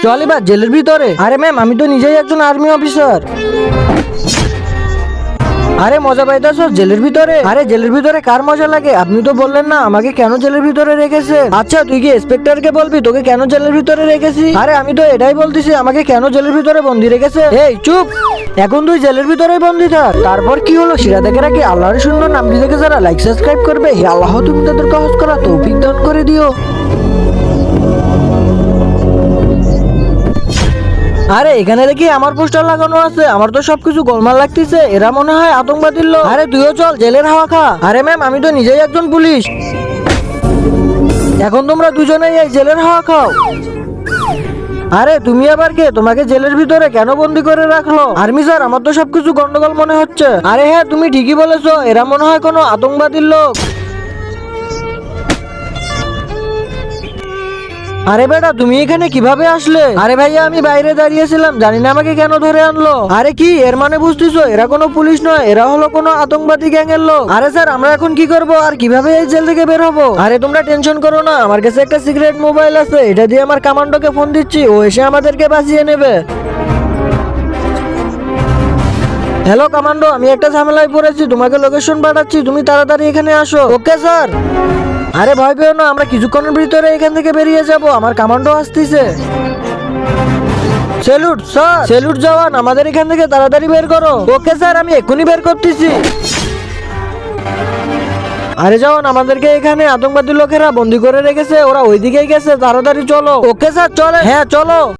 চল এবার জেলের ভিতরে। আরে ম্যাম, আমি তো নিজেই একজন আর্মি অফিসার। আরে মজা পাইতেছ জেলের ভিতরে? আরে জেলের ভিতরে কার মজা লাগে? আপনি তো বললেন না আমাকে কেন জেলের ভিতরে রেখেছে। আচ্ছা, তুই কি ইন্সপেক্টরকে বলবি তোকে কেন জেলের ভিতরে রেখেছি? আরে আমি তো এটাই বলতেছি আমাকে কেন জেলের ভিতরে বন্দি রেখেছে। এই চুপ, এখন তুই জেলের ভিতরে বন্দি থাক। তারপর কি হলো সেটা দেখে রাখি আল্লাহর সুন্দর নামটি দেখে যারা লাইক সাবস্ক্রাইব করবে, হে আল্লাহ তুমি তাদের সহজ করা তৌফিক দান করে দিও। আরে এখানে দেখি আমার পোস্টার লাগানো আছে, আমার তো সবকিছু গোলমাল লাগতেছে। এরা মনে হয় আতঙ্কবাদীর লোক। আরে তুইও চল জেলের হাওয়া খা। আরে ম্যাম, আমি তো নিজেই একজন পুলিশ। এখন তোমরা দুজনেই এই জেলের হাওয়া খাও। আরে তুমি আবার কে? তোমাকে জেলের ভিতরে কেন বন্দি করে রাখলো? আর্মি স্যার, আমার তো সবকিছু গন্ডগোল মনে হচ্ছে। আরে হ্যাঁ, তুমি ঠিকই বলেছো, এরা মনে হয় কোনো আতঙ্কবাদীর লোক। আরে বেটা, তুমি এখানে কিভাবে আসলে? আরে ভাইয়া, আমি বাইরে দাঁড়িয়েছিলাম, জানি না আমাকে কেন ধরে আনলো। আরে কি এর মানে বুঝতেছো? এরা কোনো পুলিশ নয়, এরা হলো কোনো আতঙ্কবাদী গ্যাং এর লোক। আরে স্যার, আমরা এখন কি করব আর কিভাবে এই জেল থেকে বের হবো? আরে তোমরা টেনশন করো না, আমার কাছে একটা সিক্রেট মোবাইল আছে, এটা দিয়ে আমার কমান্ডোকে ফোন দিচ্ছি, ও এসে আমাদেরকে বাঁচিয়ে নেবে। হ্যালো কমান্ডো, আমি একটা ঝামেলায় পড়েছি, তোমাকে লোকেশন পাঠাচ্ছি, তুমি তাড়াতাড়ি এখানে আসো। Okay sir. আরে ভয় পেও না, আমরা কিছুক্ষণের ভিতরে এখান থেকে বেরিয়ে যাব, আমার কমান্ডো আসতেছে। Salute sir. স্যালুট জওয়ান, আমাদের এখান থেকে তাড়াতাড়ি বের করো। ওকে স্যার, আমি এক্ষুনি বের করতেছি। আরে জওয়ান, আমাদেরকে এখানে আতঙ্কবাদী লোকেরা বন্দি করে রেখেছে, ওরা ওইদিকেই গেছে, তাড়াতাড়ি চলো। ওকে স্যার, চলে। হ্যাঁ চলো।